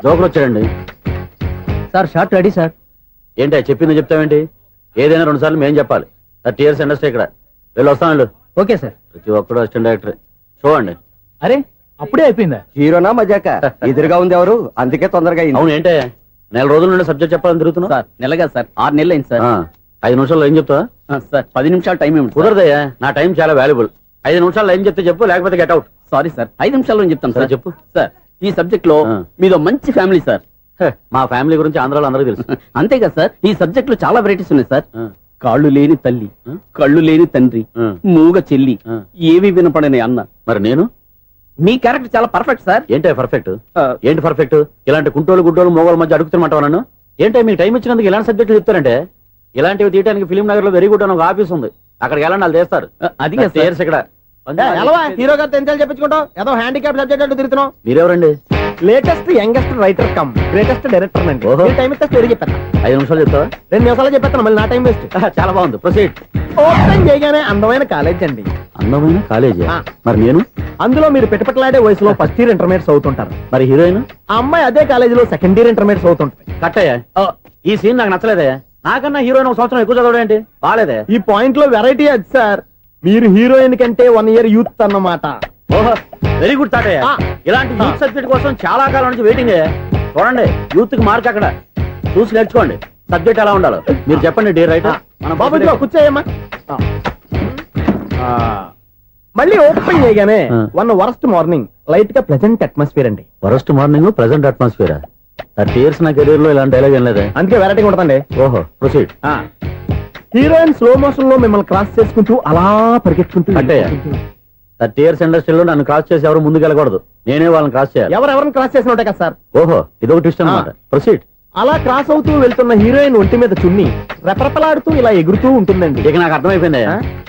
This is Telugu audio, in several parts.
జోకర్ వచ్చాడండి. Sir short ready sir. ఏంటి చెప్పింది చెప్తావేంటి? ఏదైనా 2 సార్లు మేం చెప్పాలి. 30 years ఇండస్ట్రీ ఇక్కడ. వెళ్ళి వస్తాను. Okay sir. ప్రతి ఒక్కడు అసిస్టెంట్ డైరెక్టర్. చూడండి. అరే అప్పుడే అయిపోయిందా? హీరోనా మజాక? ఎదురుగా ఉంది ఎవరు, అందుకే తొందరగా అయింది. అవును ఏంటే 4 రోజుల నుండి సబ్జెక్ట్ చెప్పాలని తిరుగుతున్నా? సార్ నెలగా సార్, 6 నెలలు అయింది సార్. 5 నిమిషాల్లో ఏం చెప్తా సార్? 10 నిమిషాలు టైం ఏమి కుదరదయ్యా, నా టైం చాలా వాల్యుబుల్. 5 నిమిషాల్లో ఏం చెప్తే చెప్పు, లేకపోతే గెట్ అవుట్. సారీ సార్, 5 నిమిషాల్లో చెప్తాను సార్. చెప్పు సార్ ఈ సబ్జెక్ట్ లో మీదో మంచి ఫ్యామిలీ సార్. మా ఫ్యామిలీ గురించి ఆంధ్రాలో అందరికీ తెలుసు. అంతేగా సార్, ఈ సబ్జెక్ట్ లో చాలా వెరైటీస్ ఉన్నాయి సార్. కాళ్ళు లేని తల్లి, కళ్ళు లేని తండ్రి, మూగ చెల్లి, ఏవి వినపడని అన్న. మరి నేను మీ క్యారెక్టర్ చాలా పర్ఫెక్ట్ సార్. ఏంటే పర్ఫెక్ట్? ఏంటి పర్ఫెక్ట్? ఇలాంటి కుంటోలు గుడ్డోలు మోగోల మధ్య అడుగుతున్నమాట నన్ను. ఏంటంటే మీకు టైం ఇచ్చినందుకు ఇలాంటి సబ్జెక్టులు చెప్తారంటే? ఇలాంటివి తీయడానికి ఫిలిం నగర్ లో వెరీ గుడ్ అని ఒక ఆఫీస్ ఉంది, అక్కడికి వెళ్ళండి, వాళ్ళు చేస్తారు. అది ఇక్కడ హీరో గారు తెంచాలి చెప్పించుకుంటాం, ఏదో హ్యాండిక్యాప్ సబ్జెక్ట్ అంటూ తిరుగుతున్నాం. మీరెవరండి? Latest youngest writer cum greatest director అండి. టైం ఇస్తే స్టోరీ చెప్పాను. 5 నిమిషాలు చెప్తావా? 2 నిమిషాలు చెప్పేస్తాను, మళ్ళీ నా టైం వేస్ట్. చాలా బాగుంది, ప్రొసీడ్. ఓపెన్ చేయగానే అందమైన కాలేజ్ అండి. అందమైన కాలేజీ? మరి నేను అందులో మీరు పెట్టుపట్లాడే వయసులో ఫస్ట్ ఇయర్ ఇంటర్మీడియట్స్ అవుతుంటారు. మరి హీరోయిన్? ఆ అమ్మాయి అదే కాలేజీలో సెకండ్ ఇయర్ ఇంటర్మీడియట్స్ అవుతుంటాయి. కట్టయ్యా, ఈ సీన్ నాకు నచ్చలేదే. నాకన్నా హీరోయిన్ 1 సంవత్సరం ఎక్కువ చదవడం ఏంటి? బాలేదే. ఈ పాయింట్ లో వెరైటీ అది సార్, మీరు హీరోయిన్ కంటే 1 year యూత్ అన్నమాట. ఓహో, వెరీ గుడ్ తాటయ్య. ఇలాంటి యూత్ సబ్జెక్ట్ కోసం చాలా కాలం నుంచి వెయిటింగ్. చూడండి, యూత్ కి మార్క్ అక్కడ చూసి నేర్చుకోండి. సబ్జెక్ట్ ఎలా ఉండాలో మీరు చెప్పండి డియర్ రైటర్. బాబు కూర్చోయమ్మా. మళ్ళీ ఓపెన్ చేయగానే వరస్ట్ మార్నింగ్, లైట్ గా ప్లెజెంట్ అట్మాస్ఫియర్ అండి. Worst morning, present atmosphere. 30 years నా కెరీర్ లో ఇలాంటి డైలాగ్ ఏం లేదే. అందుకే వెరైటీ ఉంటుందండి. ఓహో, ప్రొసీడ్. హీరోయిన్ స్లో మోషన్ లో మిమ్మల్ని క్రాస్ చేసుకుంటూ అలా పరిగెత్తుకుంటూ అంటే 30 years ఇండస్ట్రీలో నన్ను క్రాస్ చేసి ఎవరు ముందుకు వెళ్ళకూడదు, నేనే వాళ్ళని క్రాస్ చేయాలి. ఎవరెవరిని క్రాస్ చేసిన ఉంటాయి కదా సార్. ఓహో, ఇదొక ట్విస్ట్ అన్నమాట. ప్రొసీడ్. అలా క్రాస్ అవుతూ వెళ్తున్న హీరోయిన్ ఒంటి మీద చున్ని రెపరెపలాడుతూ ఇలా ఎగురుతూ ఉంటుందండి. ఇక నాకు అర్థమైపోయింది.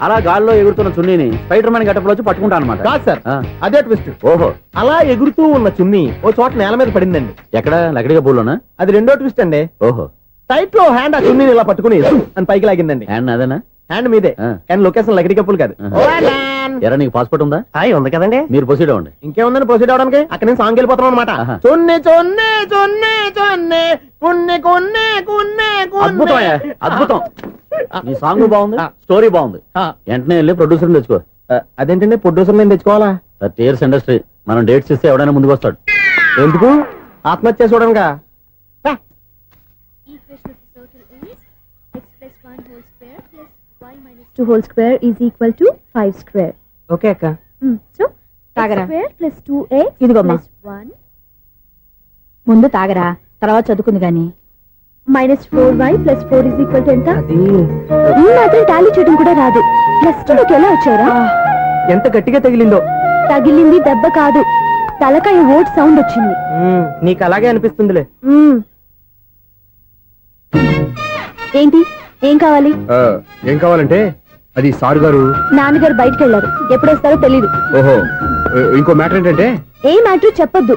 అలా గాల్లో ఎగురుతున్న చున్నీని స్పైడర్ మ్యాన్ గెటప్ లో వచ్చి పట్టుకుంటా అనమాట. కాదు సార్, అదే ట్విస్ట్. ఓహో, అలా ఎగురుతూ ఉన్న చున్ని ఓ చోట నేల మీద పడిందండి. ఎక్కడ? లకడిగా పూల్లోనా? అది రెండో ట్విస్ట్ అండి. ఓహో, టైట్ లో హ్యాండ్ ఆ చున్నీని ఇలా పట్టుకుని అని పైకి లాగిందండి. హ్యాండ్ అదేనా? హ్యాండ్ మీదే, కానీ లొకేషన్ లకడి కప్పులు కాదు. ఎరా, నీకు పాస్పోర్ట్ ఉందా? ఉంది కదండి. మీరు ప్రొసీడ్ అవ్వండి. ఇంకేముందని ప్రొసీడ్ అవడానికి? అక్కడ నేను సాంగ్ వెళ్ళిపోతాం అనమాట. చొన్నే చొన్నే చొన్నే చొన్నే కున్నే కున్నే కున్నే. అద్భుతం, అద్భుతం. నీ సాంగ్ బాగుంది, స్టోరీ బాగుంది. వెంటనే వెళ్ళి ప్రొడ్యూసర్ తెచ్చుకో. అదేంటండి ప్రొడ్యూసర్ నేను తెచ్చుకోవాలా? 30 years ఇండస్ట్రీ, మనం డేట్స్ ఇస్తే ఎవడైనా ముందుకు వస్తాడు. ఎందుకు? ఆత్మహత్య చూడనుగా. X plus 1 whole square plus y minus 2 whole square is equal to 5 square. Okay అక్క. So తాగరా. x square plus 2x ఇదిగోమ్మా. plus 1 ముందు తాగరా, తర్వాత చదువుకుంది గాని. minus 4y plus 4 is equal to ఎంత? అది ఈ మాత్రం టాలీ చేయడం కూడా రాదు. ప్లస్ 2 లోకి ఎలా వచ్చారా? ఎంత గట్టిగా తగిలిందో. తగిలింది దెబ్బ కాదు, తలకాయ ఓట్ సౌండ్ వచ్చింది. నీకు అలాగే అనిపిస్తుందిలే. ఏంటి, ఏం కావాలి? ఏం కావాలంటే అది సార్ గారు, నాన్నగారు బయటకు వెళ్ళారు, ఎప్పుడొస్తారో తెలీదు. ఓహో, ఇంకో మ్యాటర్ ఏంటంటే. ఏ మ్యాటర్ చెప్పొద్దు.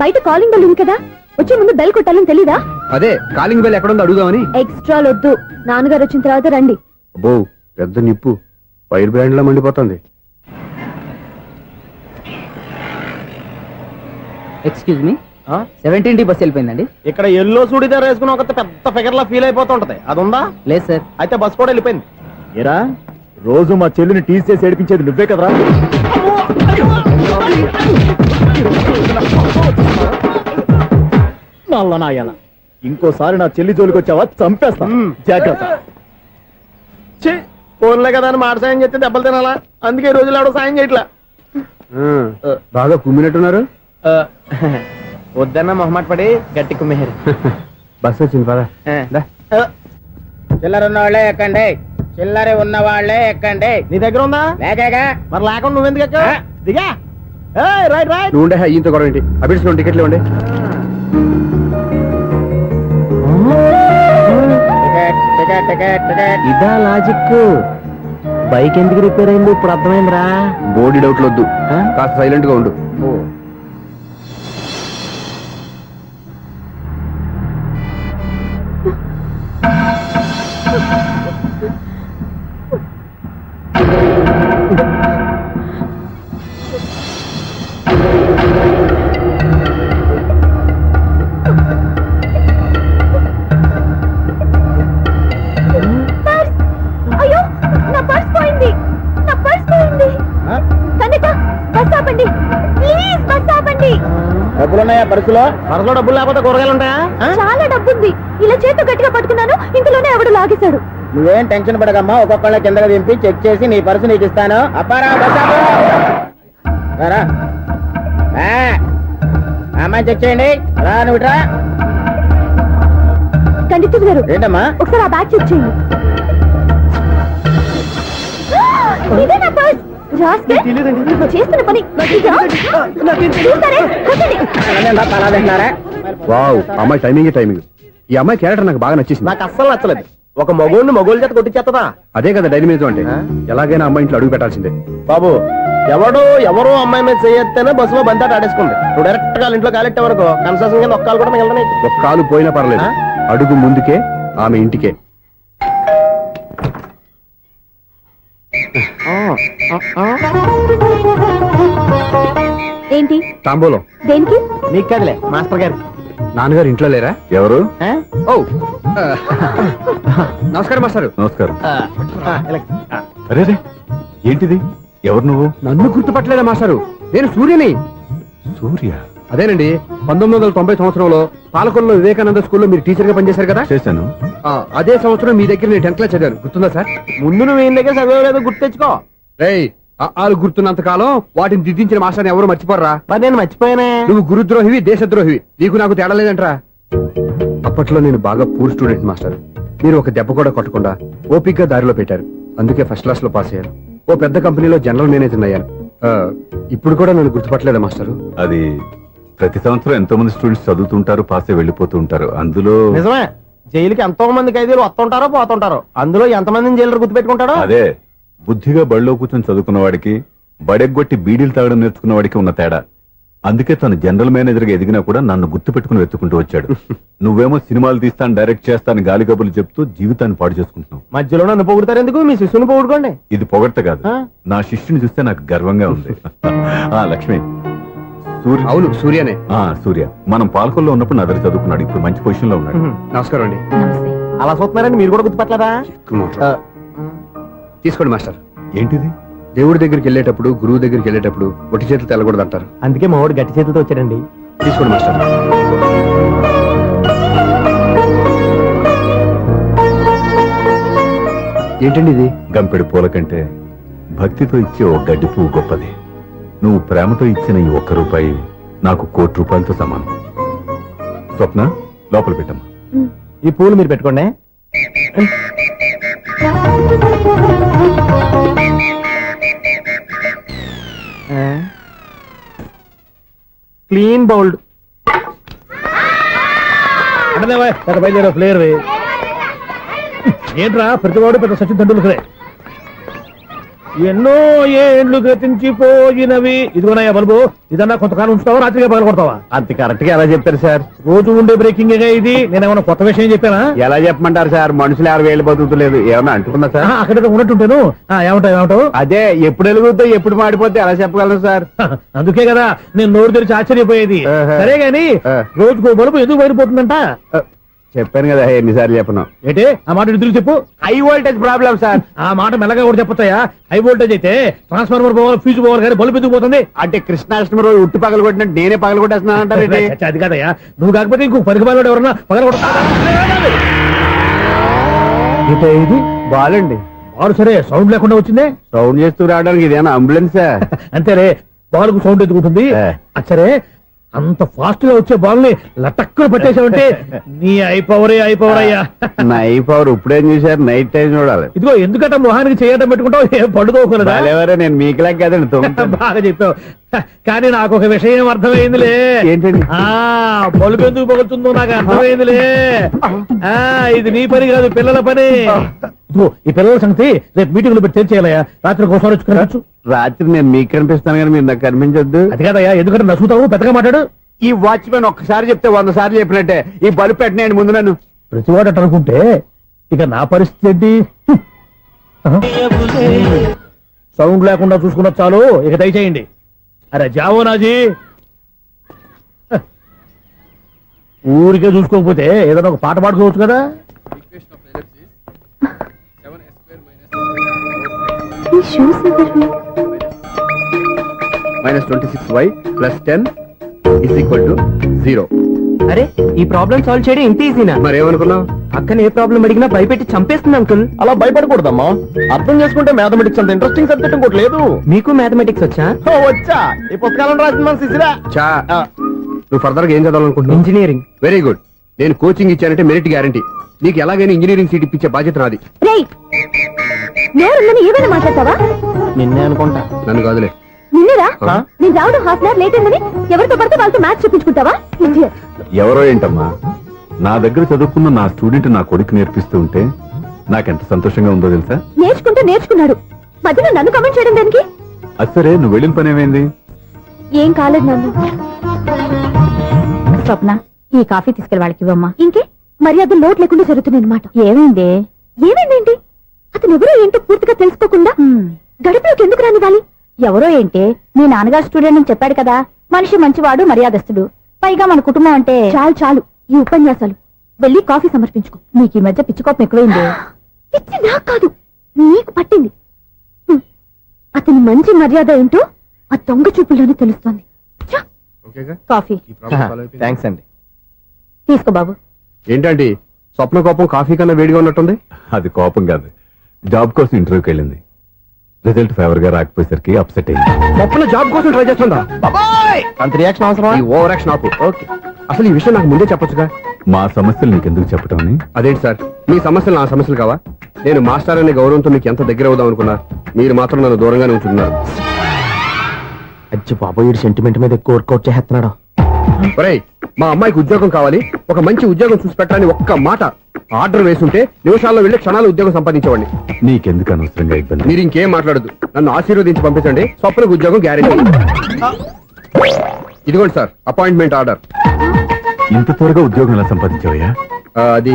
బయట కాలింగ్ బెల్ ఉంది కదా, వచ్చే ముందు బెల్ కొట్టాలని తెలీదా? అదే కాలింగ్ బెల్ ఎక్కడుందో అడుగుదామని. ఎక్స్ట్రా వద్దు, నాన్నగారు వచ్చిన తర్వాత రండి. అబ్బో, పెద్ద నిప్పు ఫైర్ బ్రాండ్ లా మండిపోతుంది. ఎక్స్క్యూజ్ మీ, 17D బస్ వెళ్ళిపోయిందండి. ఇక్కడ ఎల్లో చూడిదార్ వేసుకుని ఒక పెద్ద ఫిగర్ లా ఫీల్ అయిపోతుంటది, అది ఉందా? లేదు సార్. అయితే బస్ కూడా వెళ్ళిపోయింది. ఏరా, రోజు మా చెల్లిని టీస్ చేసి ఏడిపించేది నువ్వే కదరా? నల్ల నాయాల, ఇంకోసారి నా చెల్లి జోలికి వచ్చావా చంపేస్తా, జాగ్రత్త. ఫోన్లే కదా అని మాట సాయం చేస్తే దెబ్బలు తినాలా, అందుకే ఈ రోజులు ఎవడో సాయం చేయట్లా. బాగా కుమ్మినట్టున్నారు. వద్దన్న మొహమాట పడి గట్టి కుమ్మేరు. బస్ వచ్చింది పద. చిల్లర ఉన్న వాళ్ళే ఎక్కండి, చిల్లర ఉన్న వాళ్ళే ఎక్కండి. నీ దగ్గర ఉందా? లేకగా మరి లేకుండా నువ్వెందుకు ఎక్క? దిగా. Right right. నువ్వు ఉండే ఇంత గొడవ ఏంటి? అభిడ్స్ టికెట్లు ఇవ్వండి. Ticket ticket ticket ticket. ఇదా లాజిక్? బైక్ ఎందుకు రిపేర్ అయింది ఇప్పుడు అర్థమైందిరా. బోడీ డౌట్లు వద్దు, కాస్త సైలెంట్ గా ఉండు. పరుసులో? వరసలో డబ్బులు లేకపోతే కూరగాయలు ఉంటాయా ఆ? చాలా డబ్బుంది. ఇలా చేతితో గట్టిగా పట్టుకున్నాను, ఇంతలోనే ఎవడు లాగేశాడు. నువ్వేం టెన్షన్ పడకమ్మా, ఒక్కొక్కళ్ళ కిందకి దింపి చెక్ చేసి నీ పర్సు నీకు ఇస్తాను. అప్పారా బస్సాపు. రా అమ్మాయి చెక్ చేయండి. రా నువ్వు ఇట్రా. కండక్టర్ గారు, ఏంటమ్మా? ఒకసారి ఆ బ్యాగ్ చెక్ చేయండి. ఇదే నా పర్స్. రాస్కెల్, నువ్వు చేస్తున్న పని ఇదా? చూస్తారే, కొట్టండి. తింటున్నారా? వావ్, అమ్మాయి టైమింగ్. ఈ అమ్మాయి క్యారెక్టర్ నాకు బాగా నచ్చేసింది. నాకు అస్సలు నచ్చలేదు. ఒక మగోడిని మగోళ్ళ చేత కొట్టించేస్తుందా? అదే కదా డైనమిజం అంటే. ఎలాగైనా అమ్మాయి ఇంట్లో అడుగు పెట్టాల్సిందే. బాబు, ఎవరో అమ్మాయి మీద చేయొత్తేనే బస్సులో బంతాట ఆడేసుకుంది. నువ్వు డైరెక్ట్ గా ఇంట్లో కాలెట్టే వరకు కన్సెషన్ కింద ఒక్కలు కూడా మిగలనే. ఒక కాలు పోయినా పర్లేదు, అడుగు ముందుకే, ఆమె ఇంటికే. ఏంటి? తాంబూలం. దేనికి? నీకు కదలే మాస్టర్ గారు. నాన్నగారు ఇంట్లో లేరా? ఎవరు? ఆ? ఓ నమస్కారం మాస్టారు. నమస్కారం. ఇలా. అరే ఏంటిది? ఎవరు నువ్వు? నన్ను గుర్తుపట్టలేదా మాస్టారు? నేను సూర్యని. సూర్య? అదేనండి, 1990 సంవత్సరంలో పాలకొల్లో వివేకానంద స్కూల్లో మీరు టీచర్ గా పనిచేశారు కదా. చేశాను. అదే సంవత్సరం మీ దగ్గర నేను 10th క్లాస్ చదివాను, గుర్తుందా సార్? ముందు నువ్వు ఈయన దగ్గర చదవలేదు, గుర్తు తెచ్చుకో. రేయ్, ఆలు గుర్తున్నంత కాలం వాటిని దిద్దించిన మాస్టర్ని ఎవరు మర్చిపోర్రా. మరి నేను మర్చిపోయానే. నువ్వు గురుద్రోహివి, దేశద్రోహివి. నీకు నాకు తేడా లేదంట్రా. అప్పట్లో నేను బాగా పూర్ స్టూడెంట్ మాస్టర్. మీరు ఒక దెబ్బ కూడా కొట్టకుండా ఓపిగ్గా దారిలో పెట్టారు. అందుకే ఫస్ట్ క్లాస్ లో పాస్ అయ్యాను. ఓ పెద్ద కంపెనీలో జనరల్ మేనేజర్ అయ్యాను. ఇప్పుడు కూడా నన్ను గుర్తుపట్టలేదా మాస్టరు? అది ప్రతి సంవత్సరం ఎంతో మంది స్టూడెంట్స్ చదువుతుంటారు, పాస్ అయి వెళ్ళిపోతూ ఉంటారు. అందులో నిజమే, జైలుకి ఎంతో మంది ఖైదీలు వస్తుంటారో పోతుంటారో. అందులో ఎంతమందిని జైలు గుర్తు పెట్టుకుంటాడో. అదే బుద్ధిగా బడిలో కూర్చొని చదువుకున్న వాడికి, బడెగ్గొట్టి బీడీలు తాగడం నేర్చుకున్న వాడికి ఉన్న తేడా. అందుకే తను జనరల్ మేనేజర్ గా ఎదిగినా కూడా నన్ను గుర్తు పెట్టుకుని వెతుకుంటూ వచ్చాడు. నువ్వేమో సినిమాలు తీస్తాను, డైరెక్ట్ చేస్తాను గాలి కబుర్లు చెప్తూ జీవితాన్ని పాడు చేసుకుంటున్నావు. మధ్యలో నన్ను పొగుడతారు ఎందుకు? మీ శిష్యుని పొగుడుకోండి. ఇది పొగడ్త కాదు, ఆ? నా శిష్యుని చూస్తే నాకు గర్వంగా ఉంది. లక్ష్మి, సూర్య. అవును, సూర్యనే. సూర్య మనం పాలకొల్లో ఉన్నప్పుడు నా దగ్గర చదువుకున్నాడు. ఇప్పుడు మంచి పొజిషన్ లో ఉన్నాడు. నమస్కారం అండి. నమస్తే. అలా చూస్తున్నారండి, మీరు కూడా గుర్తుపట్టలేదా? తీసుకోండి మాస్టర్. ఏంటిది? దేవుడి దగ్గరికి వెళ్ళేటప్పుడు, గురువు దగ్గరికి వెళ్ళేటప్పుడు ఒట్టి చేతులు తెల్లకూడదు అంటారు. అందుకే మా వాడు గట్టి చేతులతో వచ్చాడండి. తీసుకోండి మాస్టర్. ఏంటండి ఇది? గంపెడు పూల కంటే భక్తితో ఇచ్చే ఓ గడ్డి పువ్వు గొప్పది. నువ్వు ప్రేమతో ఇచ్చిన ఈ ₹1 నాకు ₹1,00,00,000 సమానం. స్వప్న, లోపల పెట్టమ్మా. ఈ పూలు మీరు పెట్టుకోండి. Clean bowled. బయలుదేరా ప్లేయర్. ఏంట్రా ప్రతివాడు పెద్ద సచిన్ తెండూల్కరే. ఎన్నో ఏండ్లు గతించిపోయినవి. ఇదిగోనయ్యా బల్బు, ఇదన్నా కొంతకాలం ఉంచుతావా, రాత్రిగా పగల కొడతావా? అంత కరెక్ట్ గా ఎలా చెప్పారు సార్? రోజు ఉండే బ్రేకింగ్ ఇది. నేనేమన్నా కొత్త విషయం చెప్పానా? ఎలా చెప్పమంటారు సార్? మనుషులు 60 బతుకుతలేదు, ఏమన్నా అంటున్నా సార్? అక్కడ ఉన్నట్టుంటాను. ఏమంటావు? అదే ఎప్పుడు వెలుగుతో ఎప్పుడు మాడిపోతే ఎలా చెప్పగలను సార్? అందుకే కదా నేను నోరు తెరిచి ఆశ్చర్యపోయేది. సరే గాని రోజుకో బల్బు ఎందుకు బయటపోతుందంట? చెప్పాను కదా, ఎన్నిసార్లు చెప్పను. ఏంటి ఆ మాట ఎదురు చెప్పు. High voltage problem sir. ఆ మాట మెల్లగా కూడా చెప్పొచ్చాయా? హై వోల్టేజ్ అయితే ట్రాన్స్ఫార్మర్ పోవాలి, ఫ్యూజ్ పోవాలి, కానీ బల్బు ఎందుకు పోతుంది? అంటే కృష్ణాష్టమి రోజు ఉట్టి పగలు కొట్టినట్టు నేనే పగలు కొట్టేస్తున్నానంటారు. చచ్చా, అది కాదయ్యా. నువ్వు కాకపోతే ఇంకో పరిగబాలు ఎవరన్నా పగల ఇది బాలండి. బాలు సరే సౌండ్ లేకుండా వచ్చిందే. సౌండ్ చేస్తూ రావడానికి ఇదేనా అంబులెన్సా? అంతేరే, బాలుకు సౌండ్ ఎందుకుంటుంది? సరే, అంత ఫాస్ట్ గా వచ్చే బాల్ ని లటక్కున పట్టేసావంటే నీ అయిపోవరే అయ్యా. నైట్ పవర్ ఇప్పుడేం చూసారు? నైట్ టైం చూడాలి. ఇదిగో ఎందుకంటే మొహానికి చేయటం పెట్టుకుంటావు, ఏం పడుకోకూడదా? నేను మీకులాగా కదండి. బాగా చెప్పావు. కానీ నాకు ఒక విషయం అర్థమైందిలే. ఏంటండి? బల్బు ఎందుకు పగులుతుందో నాకు అర్థమైందిలే. ఇది నీ పని కాదు, పిల్లల పని. ఈ పిల్లల సంగతి రేపు మీటింగ్ లో పెట్టి తెలిసేయాలయ్యా. రాత్రి ఒకసారి వచ్చి రాత్రి నేను మీకు కనిపిస్తాను కానీ మీరు నాకు కనిపించొద్దు. అది కాదయ్యా, ఎందుకంటే నసుగుతావు, పెద్దగా మాట్లాడు. ఈ వాచ్మెన్ ఒక్కసారి చెప్తే 100 సార్లు చెప్పినట్టే. ఈ బల్బు పెట్టినాయండి ముందు నన్ను. ప్రతివాడు అట్ట అనుకుంటే ఇక నా పరిస్థితి ఏంటి? సౌండ్ లేకుండా చూసుకున్న చాలు, ఇక దయచేయండి. అరే జావో నాజీ, ఊరికే చూసుకోకపోతే ఏదైనా ఒక పాట పాడుకోవచ్చు కదా. ఈ షూస్ ఎవరు? -26y + 10 = 0. అరే ఈ ప్రాబ్లం సాల్వ్ చేయడం ఇంత ఈజీనా? మరేమనుకున్నావు? అక్కని ఏ ప్రాబ్లం అడిగినా భయపెట్టి చంపేస్తుంది అంకుల్. అలా భయపడకూడదమ్మా. అర్థం చేసుకుంటే మ్యాథమెటిక్స్ అంత ఇంట్రెస్టింగ్ సబ్జెక్ట్ ఇంకోటి లేదు. మీకు మ్యాథమెటిక్స్ వచ్చా? వచ్చా, ఈ పుస్తకాలను రాసింది మన శిశిరా. చా నువ్వు ఫర్దర్ గా ఏం చదవాలనుకుంటున్నావు? ఇంజనీరింగ్. Very good. నేను కోచింగ్ ఇచ్చానంటే మెరిట్ గ్యారంటీ. నీకు ఎలాగైనా ఇంజనీరింగ్ సీట్ ఇప్పించే బాధ్యత నాది. రేయ్ నేరుందని ఏమైనా మాట్లాడతావా? నిన్నే అనుకుంటా. నన్ను కాదులే. నిన్నేరా? ఆ? నేను రావడం హాఫ్ అన్ అవర్ లేట్ అయిందని ఎవరితో పడితే వాళ్ళతో మ్యాచ్ చూపించుకుంటావా? Idiot. ఎవరో ఏంటమ్మా, నా దగ్గర చదువుకున్న నా స్టూడెంట్ నా కొడుకు నేర్పిస్తూ ఉంటే నాకెంత సంతోషంగా ఉందో తెలుసా? నేర్చుకుంటే నేర్చుకున్నాడు, మధ్యలో నన్ను కమెంట్ చేయడం దానికి? అది సరే, నువ్వు వెళ్ళిన పని ఏమైంది? ఏం కాలేదు నన్ను. స్వప్న ఈ కాఫీ తీసుకెళ్ళి వాళ్ళకి ఇవ్వమ్మా. ఇంకే మర్యాద లోటు లేకుండా జరుగుతుంది అనమాట. ఏమైంది? ఏమైందేంటి? అతను ఎవరో ఏంటో పూర్తిగా తెలుసుకోకుండా గడపలోకి ఎందుకు రానివ్వాలి? ఎవరో ఏంటి, మీ నాన్నగారు స్టూడెంట్ అని చెప్పాడు కదా. మనిషి మంచివాడు, మర్యాదస్తుడు, పైగా మన కుటుంబం అంటే. చాలు చాలు ఈ ఉపన్యాసాలు. వెళ్ళి కాఫీ సమర్పించుకో. నీకు ఈ మధ్య పిచ్చుకోపం ఎక్కువైంది. పిచ్చి నాకు కాదు, నీకు పట్టింది. అతని మంచి మర్యాద ఏంటో ఆ దొంగ చూపుల్లోనే తెలుస్తోంది. ఛ! ఓకేగా? కాఫీ ఈ ప్రాబ్లం సాల్వ్ అయిపోయింది. థ్యాంక్స్ అండి. తీసుకో బాబు. ఏంటంటే స్వప్న కోపం కాఫీ కన్నా వేడిగా ఉన్నట్టుంది. అది కోపం కాదు, జాబ్ కోసం ఇంటర్వ్యూకి వెళ్ళింది. రిజల్ట్ ఫేవర్ గా రాకపోయేసరికి అప్సెట్ అయింది. స్వప్న జాబ్ కోసం ట్రై చేస్తుందా? అంత రియాక్షన్ అవసరం. ఈ ఓవర్ యాక్షన్ ఆపు. ఓకే, అసలు ఈ విషయం నాకు ముందే చెప్పొచ్చుగా. మా సమస్యలు నీకెందుకు చెప్పటం అని. అదేంటి సార్, మీ సమస్యలు నా సమస్యలు కావా? నేను మాస్టర్ అనే గౌరవంతో మీకు ఎంత దగ్గర అవుదాం అనుకున్నా, మీరు మాత్రం నన్ను దూరంగానే ఉంచుతున్నారు. అచ్చి బాబు, ఈ సెంటిమెంట్ మీద ఎక్కువ వర్కౌట్ చేస్తున్నాడు. ఒరేయ్, మా అమ్మాయికి ఉద్యోగం కావాలి, ఒక మంచి ఉద్యోగం చూసి పెట్టాలని ఒక్క మాట ఆర్డర్ వేసుంటే నిమిషాల్లో వెళ్ళి క్షణాలు ఉద్యోగం సంపాదించేవాడిని. నీకెందుకు అనవసరంగా ఇబ్బంది? మీరు ఇంకేం మాట్లాడదు, నన్ను ఆశీర్వదించి పంపించండి. స్వప్నకు ఉద్యోగం గ్యారెంటీ. ఇదిగోండి సార్, అపాయింట్మెంట్ ఆర్డర్. ఇంత త్వరగా ఉద్యోగం ఎలా సంపాదించావయ్యా? అది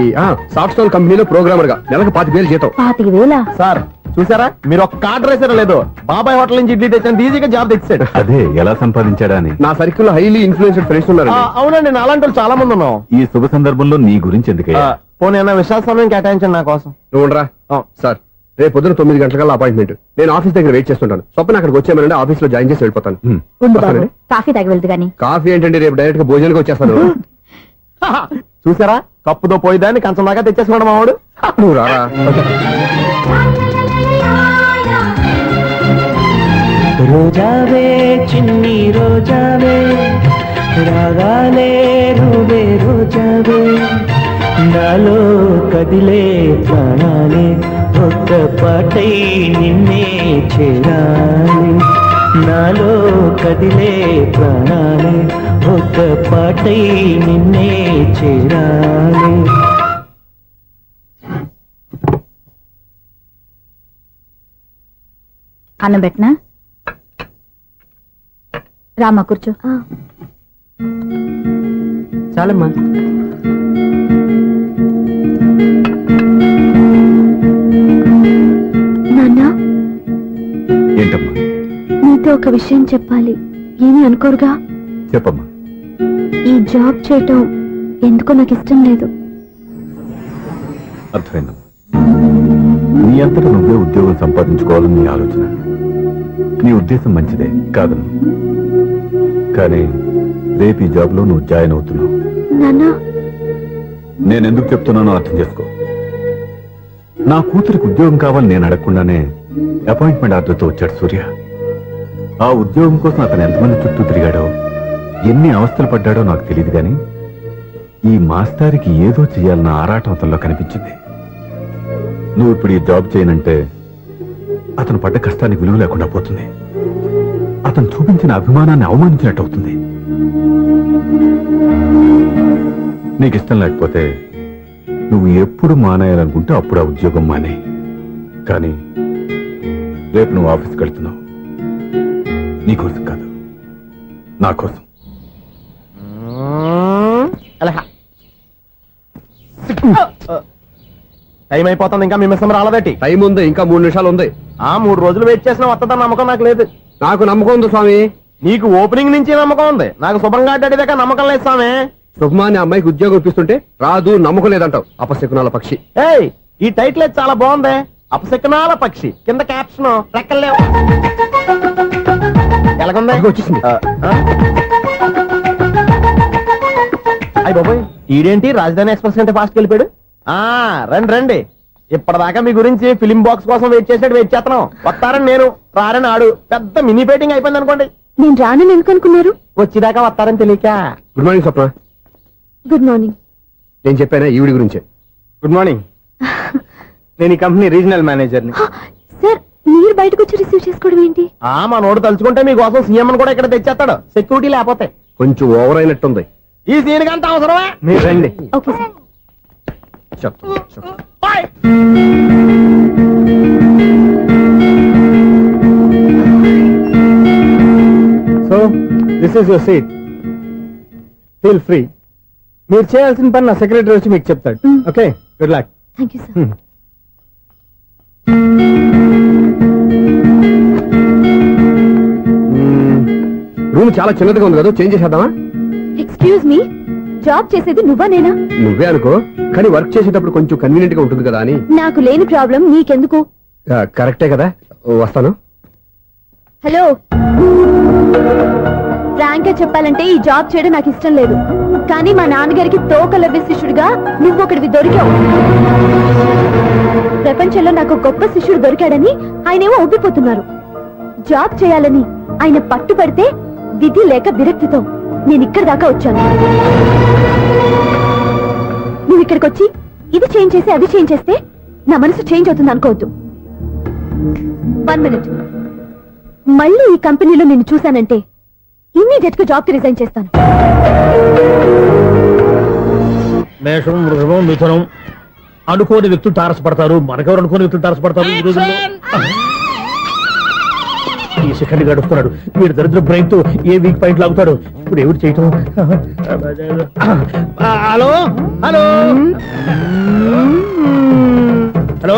సాఫ్ట్వేర్ కంపెనీలో ప్రోగ్రామర్ గా నెలకు 25,000 జీతం. 25,000? సార్ చూసారా, మీరు ఒక్క ఆర్డర్ వేసారో లేదో, బాబాయ్ హోటల్ నుంచి ఇడ్లీ తెచ్చాను, ఈజీగా జాబ్ తెచ్చాడు. అదే ఎలా సంపాదించాడా అని. నా సర్కిల్ హైలీ ఇన్ఫ్లుయెన్స్డ్ ఫ్రెండ్స్ ఉన్నారు. అవునండి, నాలాంటి వాళ్ళు చాలా మంది ఉన్నాం. ఈ శుభ సందర్భంలో నీ గురించి ఎందుకయ్యా? పోనీ అన్న విశాల సమయం కేటాయించండి నా కోసం. నువ్వు ఉండరా. సార్, రేపు పొద్దున 9 గంటలకల్లా అపాయింట్మెంట్. నేను ఆఫీస్ దగ్గర వెయిట్ చేస్తుంటాను. స్వప్న అక్కడికి వచ్చేయమనండి, ఆఫీస్ లో జాయిన్ చేసి వెళ్ళిపోతాను. హ్మ్. ఉండు బాబు, వస్తానండి. కాఫీ తాగి వెళ్తు గాని. కాఫీ ఏంటంటే రేపు డైరెక్ట్ గా భోజనానికి వచ్చేస్తాను. చూసారా, కప్పుతో పోయిదాన్ని కంచం దాకా తెచ్చేస్తున్నాడు మావాడు. నువ్వు రారా. రోజావే చిన్ని రోజావే, రాగాలే రూవే రోజావే, నాలో కదిలే ప్రాణాలే ఒక్క పాటై నిన్నే చేరాలి. నాలో కదిలే ప్రాణాలే ఒక్క పాటై నిన్నే చేరాలి. అన్నం పెట్టనా? రామా కూర్చో. చాలమ్మా. నాన్న, ఏంటమ్మా? నీతో ఒక విషయం చెప్పాలి. ఏమీ అనుకోరుగా? చెప్పమ్మా. ఈ జాబ్ చేయటం ఎందుకో నాకు ఇష్టం లేదు. అర్థమైందమ్మా. నీ అంతటా నువ్వే ఉద్యోగం సంపాదించుకోవాలని నీ ఆలోచన. నీ ఉద్దేశం మంచిదే కాదను, కానీ రేపు ఈ జాబ్ లో నువ్వు జాయిన్ అవుతున్నావు. నాన్న, నేను ఎందుకు చెప్తున్నానో అర్థం చేసుకో. నా కూతురికి ఉద్యోగం కావాలని నేను అడగకుండానే అపాయింట్మెంట్ ఆర్డర్తో వచ్చాడు సూర్య. ఆ ఉద్యోగం కోసం అతను ఎంతమంది చుట్టూ తిరిగాడో, ఎన్ని అవస్థలు పడ్డాడో నాకు తెలియదు, కానీ ఈ మాస్టారికి ఏదో చేయాలన్న ఆరాటం అతనిలో కనిపించింది. నువ్వు ఇప్పుడు ఈ జాబ్ చేయనంటే అతను పడ్డ కష్టానికి విలువ లేకుండా పోతుంది. అతను చూపించిన అభిమానాన్ని అవమానించినట్టు అవుతుంది. నీకు ఇష్టం లేకపోతే నువ్వు ఎప్పుడు మానేయాలనుకుంటే అప్పుడు ఆ ఉద్యోగం మానే. కానీ రేపు నువ్వు ఆఫీస్కి వెళ్తున్నావు, నీ కోసం కాదు, నా కోసం. టైం అయిపోతుంది, ఇంకా మీ మిస్సం రాలేదటి. టైం ఉంది, ఇంకా 3 నిమిషాలు ఉంది. 3 రోజులు వెయిట్ చేసిన వస్తుందని నమ్మకం నాకు లేదు. నాకు నమ్మకం ఉంది స్వామి. నీకు ఓపెనింగ్ నుంచి నమ్మకం ఉంది, నాకు శుభంగా అడ్డాక నమ్మకం లేదు స్వామి. శుభమాని అమ్మాయికి ఉద్యోగం ఇప్పిస్తుంటే రాదు, నమ్మకం లేదంటావు. అపశకునాల పక్షి. ఏయ్, ఈ టైటిల్ అయితే చాలా బాగుంది. అపశకునాల పక్షి, కింద క్యాప్షన్ రెక్కలేవు. ఎలాగుంది? అదిగో వచ్చేసింది. అయ్యి బాబోయ్, ఈడేంటి రాజధాని ఎక్స్ప్రెస్ కంటే ఫాస్ట్ వెళ్ళిపోయాడు. రండి రండి, ఇప్పటిదాకా మీ గురించి ఫిలిం బాక్స్ కోసం వెయిట్ చేస్తున్నాం. వస్తారని నేను, రారని ఆడు. పెద్ద మినీ పేటింగ్ అయిపోయింది అనుకోండి. నేను రానని ఎందుకు అనుకున్నారు? వచ్చేదాకా వస్తారని తెలియక. Good morning Swapna. Good morning. నేను చెప్పానా ఈవిడి గురించే. Good morning. నేను ఈ కంపెనీ రీజనల్ మేనేజర్ని. సార్, మీరు బయటకు వచ్చి రిసీవ్ చేసుకోవడం ఏంటి? మా నోడు తలుచుకుంటే మీకోసం సీఎం కూడా ఇక్కడ తెచ్చేస్తాడు, సెక్యూరిటీ లేకపోతే. కొంచెం ఓవర్ అయినట్టుంది. ఈ సీన్ కంటే అవసరమా? మీరు రండి. Okay sir. So this is your seat, feel free. మీరు చేయాల్సిన పని నా సెక్రటరీ వచ్చి మీకు చెప్తాడు. Okay, good luck. Thank you sir. Room చాలా చిన్నదిగా ఉంది కదా, చేంజ్ చేసేద్దామా? ఎక్స్క్యూజ్ మీ, జాబ్ చేసేది నువ్వా నేనా? నువ్వే అనుకో, కానీ వర్క్ చేసేటప్పుడు కొంచెం కన్వీనియంట్ గా ఉంటుంది కదా అని. నాకు లేని ప్రాబ్లం నీకెందుకు? కరెక్టే కదా, వస్తాను. హలో, ఫ్రాంక్ గా చెప్పాలంటే ఈ జాబ్ చేయడం నాకు ఇష్టం లేదు. కానీ మా నాన్నగారికి తోకలవ్వే శిష్యుడిగా నువ్వు ఒకటివి దొరికావు. ప్రపంచంలో నాకు గొప్ప శిష్యుడు దొరికాడని ఆయనేమో ఒప్పిపోతున్నారు. జాబ్ చేయాలని ఆయన పట్టుబడితే విధి లేక విరక్తితో నేను ఇక్కడి దాకా వచ్చాను. నువ్వు ఇక్కడికి వచ్చి ఇది చేంజ్ చేసి అది చేంజ్ చేస్తే నా మనసు చేంజ్ అవుతుంది అనుకోవద్దు. 1 minute. మళ్ళీ ఈ కంపెనీలో నిన్ను చూశానంటే ఇమ్మీడియట్ గా జాబ్ కి రిజైన్ చేస్తాను. మేషం, వృషభం, మిథునం. అనుకోని వ్యక్తులు తారసపడతారు. మనకెవరు అనుకోని వ్యక్తులు తారసపడతారు ఈ రోజుల్లో? ఈ సెకండ్ గడుపుతున్నాడు. వీడు దరిద్ర బ్రెయిన్ తో ఏ వీక్ పాయింట్ లాగుతాడు. ఇప్పుడు ఎవరు చేయటం? Hello hello hello.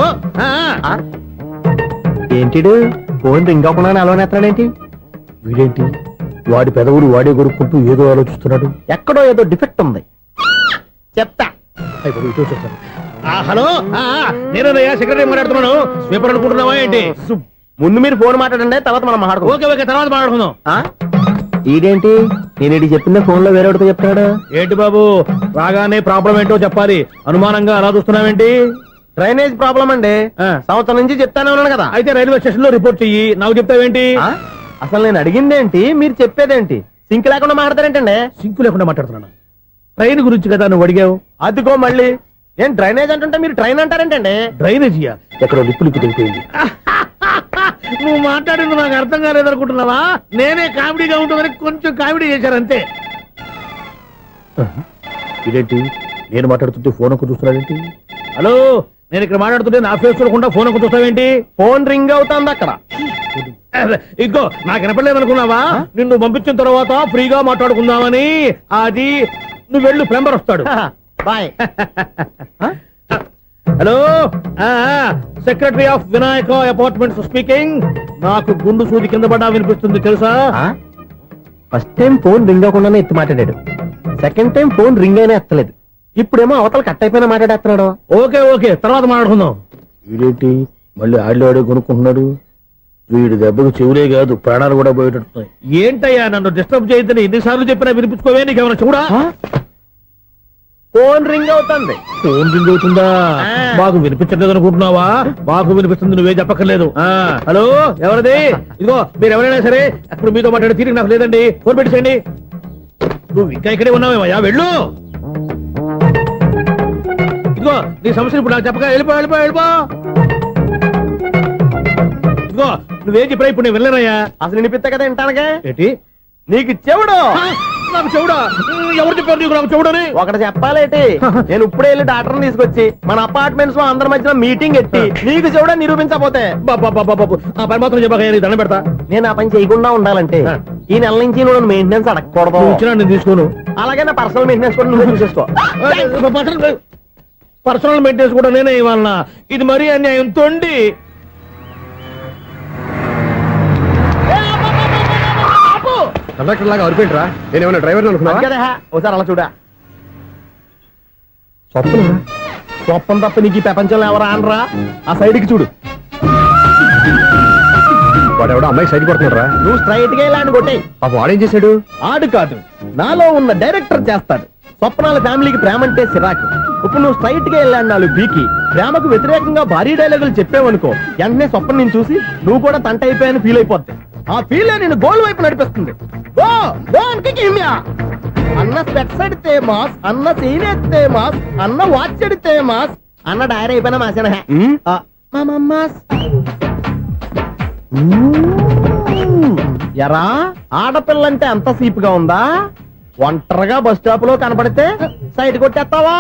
ఏంటిడు ఫోన్ రింగ్ అవ్వకుండా అలవనేస్తాడేంటి? వీడేంటి వాడి పెదవులు వాడే కొరుక్కుంటూ ఏదో ఆలోచిస్తున్నాడు. ఎక్కడో ఏదో డిఫెక్ట్ ఉంది, చెప్తా. హలో, నేనయ్యా సెక్రటరీ మాట్లాడుతున్నాను. స్వీపర్ అనుకుంటున్నావా ఏంటి? ముందు మీరు ఫోన్ మాట్లాడండి, తర్వాత మనం మాట్లాడుకో. ఓకే ఓకే, తర్వాత మాట్లాడుకుందాం. ఈడేంటి నేను ఇది చెప్పిందే ఫోన్ లో వేరేవాడితో చెప్తాడు. ఏంటి బాబు, రాగానే ప్రాబ్లం ఏంటో చెప్పాలి. అనుమానంగా అలా చూస్తున్నావేంటి? డ్రైనేజ్ ప్రాబ్లం అండి. సంవత్సరం నుంచి చెప్తానే ఉన్నాను కదా. అయితే రైల్వే స్టేషన్ లో రిపోర్ట్ చెయ్యి. నాకు చెప్తావేంటి? అసలు నేను అడిగిందేంటి, మీరు చెప్పేదేంటి? సింక్ లేకుండా మాట్లాడతారేంటండి? సింకు లేకుండా మాట్లాడుతున్నాను. ట్రైన్ గురించి కదా నువ్వు అడిగావు. అదిగో మళ్ళీ ఏం డ్రైనేజ్ అంటుంటే మీరు ట్రైన్ అంటారేంటండి? డ్రైనేజీయా? ఎక్కడో లిప్పు తెలిపోయింది. నువ్వు మాట్లాడింది నాకు అర్థం కాలేదనుకుంటున్నావా? నేనే కామెడీగా ఉంటుందని కొంచెం కామెడీ చేశారంతే. ఇదేంటి నేను మాట్లాడుతుంటే ఫోన్ ఒక్క చూస్తున్నాడేంటి? హలో, నేను ఇక్కడ మాట్లాడుతుంటే నా ఫేస్ చూడకుండా ఫోన్ ఒక్క చూస్తావేంటి? ఫోన్ రింగ్ అవుతుంది అక్కడ. ఇంకో నాకు వినపడలేదు అనుకున్నావా? నిన్ను పంపించిన తర్వాత ఫ్రీగా మాట్లాడుకుందామని. అది నువ్వు వెళ్ళు, ప్లంబర్ వస్తాడు. Bye. Hello, secretary of Vinayaka apartments speaking. నాకు గుండు సూది కింద పడ్డా వినిపిస్తుంది తెలుసా? ఫస్ట్ టైం ఫోన్ రింగ్ అవ్వకుండానే ఎత్తి మాట్లాడాడు. సెకండ్ టైం ఫోన్ రింగ్ అయినా ఎత్తలేదు. ఇప్పుడేమో అవతల కట్ అయిపోయినా మాట్లాడేస్తున్నాడు. ఓకే ఓకే, తర్వాత మాట్లాడుకుందాం. వీడేంటి మళ్ళీ ఆడిలో కొనుక్కుంటున్నాడు? వీడి దెబ్బకు చెవులే కాదు ప్రాణాలు కూడా పోయేటట్టున్నాయి. ఏంటయ్యా నన్ను డిస్టర్బ్ చేయొద్దని ఎన్నిసార్లు చెప్పినా వినిపించుకోవే? నీకేమైనా చూడా? ఫోన్ రింగ్ అవుతుంది. ఫోన్ రింగ్ అవుతుందా? మాకు వినిపించలేదు అనుకుంటున్నావా? మాకు వినిపిస్తుంది, నువ్వే చెప్పక్కర్లేదు. హలో, ఎవరిది? ఇదిగో మీరు ఎవరైనా సరే ఇప్పుడు మీతో మాట్లాడే తీరిక నాకు లేదండి. ఫోన్ పెట్టేసేయండి. నువ్వు ఇంకా ఇక్కడే ఉన్నావేమయ్యా, వెళ్ళు. ఇదిగో నీ సమస్య ఇప్పుడు నాకు చెప్పక వెళ్ళిపో వెళ్ళిపో వెళ్ళిపో. ఇదిగో నువ్వేం చెప్పరా ఇప్పుడు నేను వెళ్ళానయ్యా. అసలు వినిపిస్తా కదా వింటానుగా. ఏంటి నీకు చెవుడు? నాకు చెవుడా? ఎవరు చెప్పారు నీకు నాకు చెవుడని? ఒకటి చెప్పాలేటి, నేను ఇప్పుడే వెళ్ళి డాక్టర్ని తీసుకొచ్చి మన అపార్ట్మెంట్స్ లో అందరి మధ్యన మీటింగ్ ఎట్టి నీకు చెవుడా నిరూపించకపోతే బాబు ఆ పని మాత్రం చెప్పక దండం పెడతా. నేను ఆ పని చేయకుండా ఉండాలంటే ఈ నెల నుంచి నువ్వు మెయింటెనెన్స్ అడగకూడదు. ఇచ్చినా నేను తీసుకోను. అలాగే నా పర్సనల్ మెయింటెనెన్స్ కూడా నువ్వే చూసేసుకో. పర్సనల్ మెయింటెనెన్స్ కూడా నేనే ఇవ్వాలన్నా? ఇది మరీ అన్యాయం. తొండి కండక్టర్ లాగా అరిపోయింట్రా. నేనేమన్నా డ్రైవర్ అనుకున్నా? ఒకసారి అలా చూడా. స్వప్నం తప్ప నీకు ఈ ప్రపంచంలో ఎవరా అనరా? ఆ సైడ్ కి చూడు. వాడెవడో అమ్మాయి సైడ్ కొడుతున్నారా? నువ్వు స్ట్రైట్ గా ఇలాంటి కొట్టే. పాప వాడేం చేశాడు? ఆడు కాదు, నాలో ఉన్న డైరెక్టర్ చేస్తాడు. స్వప్నాల ఫ్యామిలీకి ప్రేమ అంటే సిరాకు. ఇప్పుడు నువ్వు స్ట్రైట్ గా వెళ్ళాడు నాలుగు బీకి ప్రేమకు వ్యతిరేకంగా భారీ డైలాగులు చెప్పావనుకో, వెంటనే స్వప్న నేను చూసి నువ్వు కూడా తంట అయిపోయాను ఫీల్ అయిపోద్ది. ఆ ఫీల్ నేను గోల్ వైపు నడిపిస్తుంది. గో గో అని కిమ్యా. అన్న స్పెక్స్ అడితే మాస్, అన్న సీన్ ఎత్తే మాస్, అన్న వాచ్ అడితే మాస్, అన్న డైరీ అయిపోయినా మాసేన ఎరా ఆడపిల్లంటే అంత సీపుగా ఉందా? ఒంటరిగా బస్ స్టాప్ లో కనపడితే సైడ్ కొట్టేస్తావా?